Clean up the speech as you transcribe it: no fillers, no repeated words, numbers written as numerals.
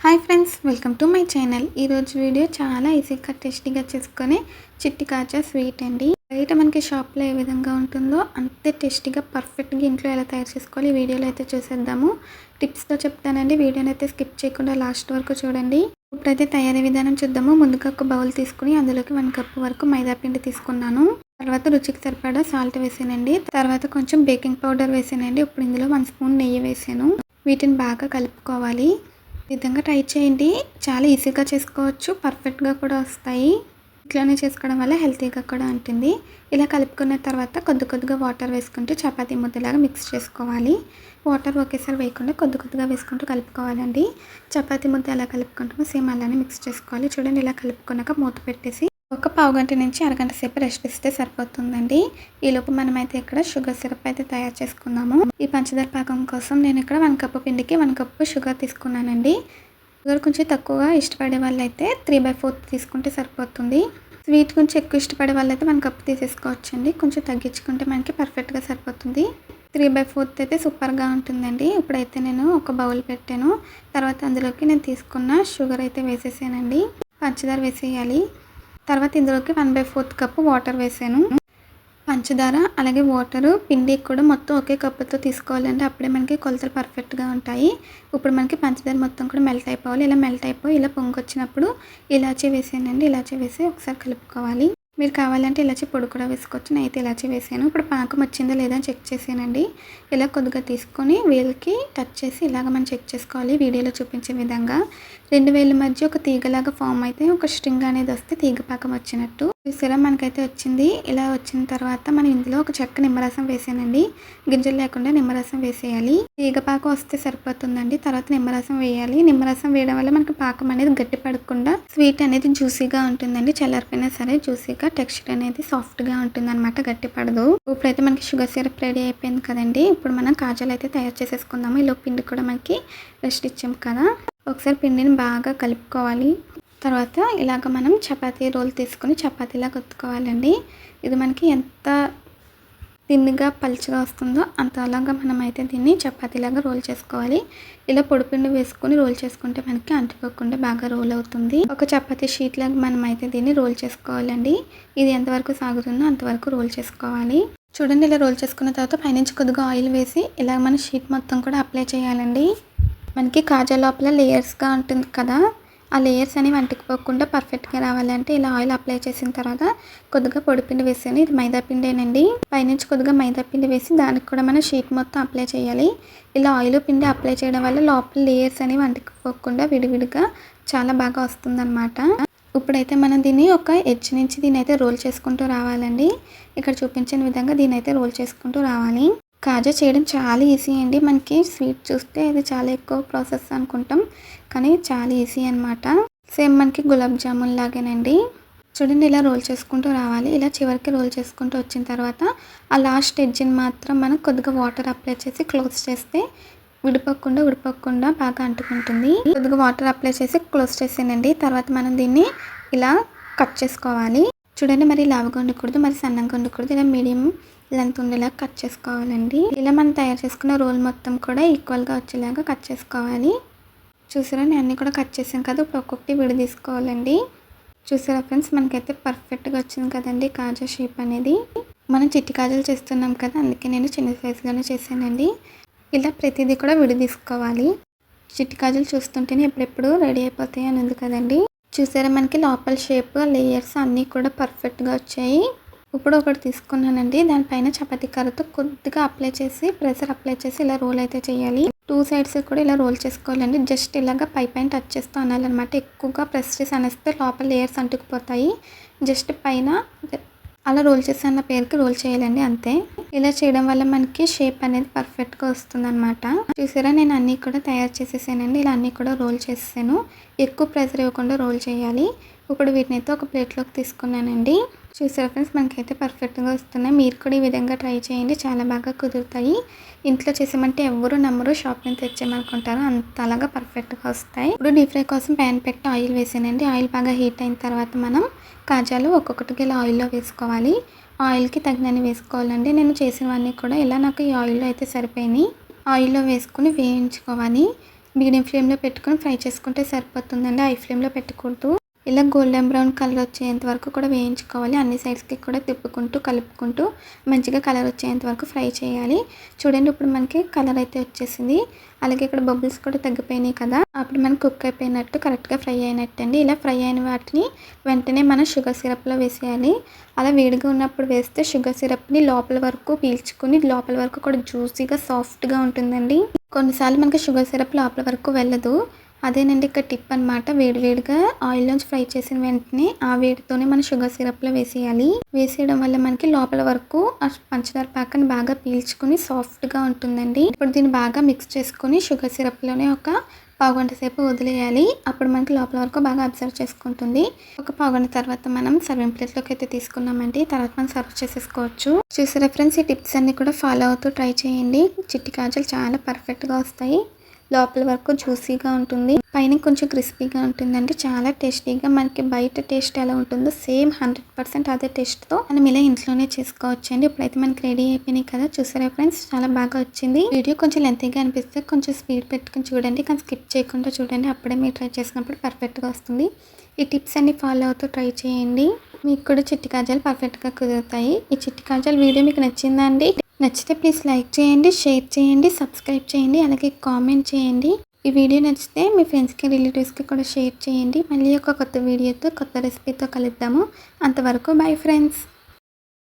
Hi friends, welcome to my channel. ఈరోజు video చాలా ఈజీగా టేస్టీగా చేసుకునే చిట్టి కాజా స్వీట్ అండి. బయట మనకి షాప్లో ఏ విధంగా ఉంటుందో అంతే టేస్టీగా పర్ఫెక్ట్గా ఇంట్లో ఎలా తయారు చేసుకోవాలి ఈ వీడియోలో అయితే చూసేద్దాము. టిప్స్తో చెప్తానండి. వీడియోని అయితే స్కిప్ చేయకుండా లాస్ట్ వరకు చూడండి. ఇప్పుడైతే తయారీ విధానం చూద్దాము. ముందుగా ఒక బౌల్ తీసుకుని అందులోకి 1 కప్ వరకు మైదా పిండి తీసుకున్నాను. తర్వాత రుచికి సరిపడా సాల్ట్ వేసానండి. తర్వాత కొంచెం బేకింగ్ పౌడర్ వేసానండి. ఇప్పుడు ఇందులో 1 స్పూన్ నెయ్యి వేసాను. వీటిని బాగా కలుపుకోవాలి. ఈ విధంగా ట్రై చేయండి. చాలా ఈజీగా చేసుకోవచ్చు, పర్ఫెక్ట్గా కూడా వస్తాయి. ఇట్లానే చేసుకోవడం వల్ల హెల్తీగా కూడా ఉంటుంది. ఇలా కలుపుకున్న తర్వాత కొద్దిగా వాటర్ వేసుకుంటూ చపాతీ ముద్దలాగా మిక్స్ చేసుకోవాలి. వాటర్ ఒకేసారి వేయకుండా కొద్దిగా వేసుకుంటూ కలుపుకోవాలండి. చపాతీ ముద్ద ఎలా కలుపుకుంటామో సేమ్ అలానే మిక్స్ చేసుకోవాలి. చూడండి, ఇలా కలుపుకున్నాక మూత పెట్టేసి ఒక పావు గంట నుంచి అరగంట సేపు రెస్ట్ ఇస్తే సరిపోతుందండి. ఈలోపు మనమైతే ఇక్కడ షుగర్ సిరప్ అయితే తయారు చేసుకున్నాము. ఈ పంచదార పాకం కోసం నేను ఇక్కడ 1 కప్పు పిండికి 1 కప్పు షుగర్ తీసుకున్నానండి. షుగర్ కొంచెం తక్కువగా ఇష్టపడే వాళ్ళైతే 3/4 తీసుకుంటే సరిపోతుంది. స్వీట్ కొంచెం ఎక్కువ ఇష్టపడే వాళ్ళైతే 1 కప్పు తీసేసుకోవచ్చండి. కొంచెం తగ్గించుకుంటే మనకి పర్ఫెక్ట్గా సరిపోతుంది. 3/4 అయితే సూపర్గా ఉంటుందండి. ఇప్పుడైతే నేను ఒక బౌల్ పెట్టాను. తర్వాత అందులోకి నేను తీసుకున్న షుగర్ అయితే వేసేసానండి. పంచదార వేసేయాలి. తర్వాత ఇందులోకి 1/4 కప్పు వాటర్ వేసాను. పంచదార అలాగే వాటరు పిండి కూడా మొత్తం ఒకే కప్పుతో తీసుకోవాలండి. అప్పుడే మనకి కొలతలు పర్ఫెక్ట్గా ఉంటాయి. ఇప్పుడు మనకి పంచదార మొత్తం కూడా మెల్ట్ అయిపోవాలి. ఇలా మెల్ట్ అయిపోయి ఇలా పొంగొచ్చినప్పుడు ఇలాచీ వేసానండి. ఇలాచీ వేసి ఒకసారి కలుపుకోవాలి. మీరు కావాలంటే ఇలాచీ పొడి కూడా వేసుకోవచ్చు. నేనైతే ఇలాచీ వేసాను. ఇప్పుడు పాకం వచ్చిందా లేదా అని చెక్ చేసానండి. ఇలా కొద్దిగా తీసుకొని వేలుకి టచ్ చేసి ఇలాగ మనం చెక్ చేసుకోవాలి. వీడియోలో చూపించే విధంగా 2 వేల మధ్య ఒక తీగలాగా ఫామ్ అయితే ఒక స్ట్రింగ్ అనేది వస్తే తీగ పాకం వచ్చినట్టు. చూసారా, మనకైతే వచ్చింది. ఇలా వచ్చిన తర్వాత మనం ఇందులో ఒక చెక్క నిమ్మరసం వేసానండి. గింజలు లేకుండా నిమ్మరసం వేసేయాలి. తీగ పాకం వస్తే సరిపోతుందండి. తర్వాత నిమ్మరసం వేయాలి. నిమ్మరసం వేయడం వల్ల మనకి పాకం అనేది గట్టి పడకుండా స్వీట్ అనేది జ్యూసీగా ఉంటుందండి. చల్లారిపోయినా సరే జ్యూసీగా టెక్స్చర్ అనేది సాఫ్ట్గా ఉంటుంది అనమాట, గట్టి పడదు. ఇప్పుడైతే మనకి షుగర్ సిరప్ రెడీ అయిపోయింది కదండి. ఇప్పుడు మనం కాజాలు అయితే తయారు చేసేసుకుందాము. ఇలా పిండి కూడా మనకి రెస్ట్ ఇచ్చాం కదా. ఒకసారి పిండిని బాగా కలుపుకోవాలి. తర్వాత ఇలాగ మనం చపాతీ రోల్ తీసుకొని చపాతీలా కొట్టుకోవాలండి. ఇది మనకి ఎంత తిన్నుగా పలుచగా వస్తుందో అంత అలాగా మనం అయితే దీన్ని చపాతీలాగా రోల్ చేసుకోవాలి. ఇలా పొడిపిండి వేసుకొని రోల్ చేసుకుంటే మనకి అంటుకోకుండా బాగా రోల్ అవుతుంది. ఒక చపాతీ షీట్ లాగా మనం అయితే దీన్ని రోల్ చేసుకోవాలండి. ఇది ఎంతవరకు సాగుతుందో అంతవరకు రోల్ చేసుకోవాలి. చూడండి, ఇలా రోల్ చేసుకున్న తర్వాత పైనుంచి కొద్దిగా ఆయిల్ వేసి ఇలా మన షీట్ మొత్తం కూడా అప్లై చేయాలండి. మనకి కాజా లోపల లేయర్స్గా ఉంటుంది కదా, ఆ లేయర్స్ అనేవి అంటుకుపోకుండా పర్ఫెక్ట్గా రావాలంటే ఇలా ఆయిల్ అప్లై చేసిన తర్వాత కొద్దిగా పొడిపిండి వేసాను. ఇది మైదా పిండేనండి. పైనుంచి కొద్దిగా మైదా పిండి వేసి దానికి కూడా మనం షీట్ మొత్తం అప్లై చేయాలి. ఇలా ఆయిల్ పిండి అప్లై చేయడం వల్ల లోపల లేయర్స్ అనేవి అంటుకుపోకుండా విడివిడిగా చాలా బాగా వస్తుందన్నమాట. ఇప్పుడైతే మనం దీన్ని ఒక ఎడ్జ్ నుంచి దీన్ని అయితే రోల్ చేసుకుంటూ రావాలండి. ఇక్కడ చూపించిన విధంగా దీన్ని అయితే రోల్ చేసుకుంటూ రావాలి. కాజా చేయడం చాలా ఈజీ అండి. మనకి స్వీట్ చూస్తే ఇది చాలా ఎక్కువ ప్రాసెస్ అనుకుంటాం, కానీ చాలా ఈజీ అనమాట. సేమ్ మనకి గులాబ్ జామున్ లాగేనండి. చూడండి, ఇలా రోల్ చేసుకుంటూ రావాలి. ఇలా చివరికి రోల్ చేసుకుంటూ వచ్చిన తర్వాత ఆ లాస్ట్ ఎడ్జ్ని మాత్రం మనం కొద్దిగా వాటర్ అప్లై చేసి క్లోజ్ చేస్తే ఉడిపోకుండా బాగా అంటుకుంటుంది. కొద్దిగా వాటర్ అప్లై చేసి క్లోజ్ చేసానండి. తర్వాత మనం దీన్ని ఇలా కట్ చేసుకోవాలి. చూడండి, మరి లావుగా ఉండకూడదు, మరి సన్నంగా ఉండకూడదు. ఇలా మీడియం లెంత్ ఉండేలా కట్ చేసుకోవాలండి. ఇలా మనం తయారు చేసుకున్న రోల్ మొత్తం కూడా ఈక్వల్గా వచ్చేలాగా కట్ చేసుకోవాలి. చూసారా, నేను అన్నీ కూడా కట్ చేసాను కదా. ఇప్పుడు ఒక్కొక్కటి విడి తీసుకోవాలండి. చూసారా ఫ్రెండ్స్, మనకైతే పర్ఫెక్ట్గా వచ్చింది కదండి కాజా షేప్ అనేది. మనం చిట్టి కాజాలు చేస్తున్నాం కదా, అందుకే నేను చిన్న సైజుగానే చేశానండి. ఇలా ప్రతిదీ కూడా విడి తీసుకోవాలి. చిట్టి కాజాలు చూస్తుంటేనే ఎప్పుడెప్పుడు రెడీ అయిపోతాయి అని ఉంది కదండి. చూసారా, మనకి లోపల షేప్ లేయర్స్ అన్నీ కూడా పర్ఫెక్ట్గా వచ్చాయి. ఇప్పుడు ఒకటి తీసుకున్నానండి. దానిపైన చపాతీ కర్రతో కొద్దిగా అప్లై చేసి ప్రెషర్ అప్లై చేసి ఇలా రోల్ అయితే చేయాలి. 2 సైడ్స్ కూడా ఇలా రోల్ చేసుకోవాలండి. జస్ట్ ఇలాగా పైన టచ్ చేస్తూ అనాలన్నమాట. ఎక్కువగా ప్రెస్ చేసి అనేస్తే లోపల లేయర్స్ అంటుకుపోతాయి. జస్ట్ పైన అలా రోల్ చేసి అన్న పేరుకి రోల్ చేయాలండి, అంతే. ఇలా చేయడం వల్ల మనకి షేప్ అనేది పర్ఫెక్ట్గా వస్తుందన్నమాట. చూసారా, నేను అన్నీ కూడా తయారు చేసేసానండి. ఇలా అన్నీ కూడా రోల్ చేసేసాను. ఎక్కువ ప్రెషర్ ఇవ్వకుండా రోల్ చేయాలి. ఇప్పుడు వీటిని అయితే ఒక ప్లేట్లోకి తీసుకున్నానండి. చూసారా ఫ్రెండ్స్, మనకైతే పర్ఫెక్ట్గా వస్తున్నాయి. మీరు కూడా ఈ విధంగా ట్రై చేయండి, చాలా బాగా కుదురుతాయి. ఇంట్లో చేసామంటే ఎవరు నమ్మరు, షాప్ నుంచి తెచ్చామనుకుంటారు, అంత అలాగా పర్ఫెక్ట్గా వస్తాయి. ఇప్పుడు డీప్ ఫ్రై కోసం ప్యాన్ పెట్టి ఆయిల్ వేసానండి. ఆయిల్ బాగా హీట్ అయిన తర్వాత మనం కాజాలు ఒక్కొక్కటికి ఇలా ఆయిల్లో వేసుకోవాలి. ఆయిల్కి తగినన్ని వేసుకోవాలండి. నేను చేసినవన్నీ కూడా ఇలా నాకు ఈ ఆయిల్లో అయితే సరిపోయినాయి. ఆయిల్లో వేసుకుని వేయించుకోవాలి. మీడియం ఫ్లేమ్లో పెట్టుకొని ఫ్రై చేసుకుంటే సరిపోతుందండి. హై ఫ్లేమ్లో పెట్టకూడదు. ఇలా గోల్డెన్ బ్రౌన్ కలర్ వచ్చేంత వరకు కూడా వేయించుకోవాలి. అన్ని సైడ్స్కి కూడా తిప్పుకుంటూ కలుపుకుంటూ మంచిగా కలర్ వచ్చేంత వరకు ఫ్రై చేయాలి. చూడండి ఇప్పుడు మనకి కలర్ అయితే వచ్చేసింది. అలాగే ఇక్కడ బబుల్స్ కూడా తగ్గిపోయినాయి కదా, అప్పుడు మనకి కుక్ అయిపోయినట్టు, కరెక్ట్గా ఫ్రై అయినట్టు అండి. ఇలా ఫ్రై అయిన వాటిని వెంటనే మనం షుగర్ సిరప్లో వేసేయాలి. అలా వేడిగా ఉన్నప్పుడు వేస్తే షుగర్ సిరప్ని లోపల వరకు పీల్చుకుని లోపల వరకు కూడా జ్యూసీగా సాఫ్ట్గా ఉంటుందండి. కొన్నిసార్లు మనకి షుగర్ సిరప్ లోపల వరకు వెళ్ళదు. అదేనండి ఇక్కడ టిప్ అనమాట. వేడివేడిగా ఆయిల్లోంచి ఫ్రై చేసిన వెంటనే ఆ వేడితోనే మనం షుగర్ సిరప్లో వేసేయాలి. వేసేయడం వల్ల మనకి లోపల వరకు ఆ పంచదార పాకని బాగా పీల్చుకుని సాఫ్ట్గా ఉంటుందండి. ఇప్పుడు దీన్ని బాగా మిక్స్ చేసుకుని షుగర్ సిరప్లోనే ఒక పావుగంట సేపు వదిలేయాలి. అప్పుడు మనకి లోపల వరకు బాగా అబ్జర్వ్ చేసుకుంటుంది. ఒక పావుగంట తర్వాత మనం సర్వింగ్ ప్లేట్లోకి అయితే తీసుకున్నామండి. తర్వాత మనం సర్వ్ చేసేసుకోవచ్చు. చూసారా ఫ్రెండ్స్, ఈ టిప్స్ అన్ని కూడా ఫాలో అవుతూ ట్రై చేయండి. చిట్టి కాజాలు చాలా పర్ఫెక్ట్గా వస్తాయి. లోపల వరకు జ్యూసీగా ఉంటుంది, పైన కొంచెం క్రిస్పీగా ఉంటుందండి. చాలా టేస్టీగా, మనకి బయట టేస్ట్ ఎలా ఉంటుందో సేమ్ 100% అదే టేస్ట్తో మనం ఇలా ఇంట్లోనే చేసుకోవచ్చు అండి. ఇప్పుడైతే మనకి రెడీ అయిపోయినాయి కదా. చూసారా ఫ్రెండ్స్, చాలా బాగా వచ్చింది. వీడియో కొంచెం లెంతీగా అనిపిస్తే కొంచెం స్పీడ్ పెట్టుకుని చూడండి, కానీ స్కిప్ చేయకుండా చూడండి. అప్పుడే మీరు ట్రై చేసినప్పుడు పర్ఫెక్ట్గా వస్తుంది. ఈ టిప్స్ అన్ని ఫాలో అవుతూ ట్రై చేయండి. మీకు కూడా చిట్టి కాజాలు పర్ఫెక్ట్గా కుదురుతాయి. ఈ చిట్టి కాజాలు వీడియో మీకు నచ్చిందా అండి? నచ్చితే ప్లీజ్ లైక్ చేయండి, షేర్ చేయండి, సబ్స్క్రైబ్ చేయండి, అలాగే కామెంట్ చేయండి. ఈ వీడియో నచ్చితే మీ ఫ్రెండ్స్కి, రిలేటివ్స్కి కూడా షేర్ చేయండి. మళ్ళీ ఒక కొత్త వీడియోతో, కొత్త రెసిపీతో కలుద్దాము. అంతవరకు బై ఫ్రెండ్స్.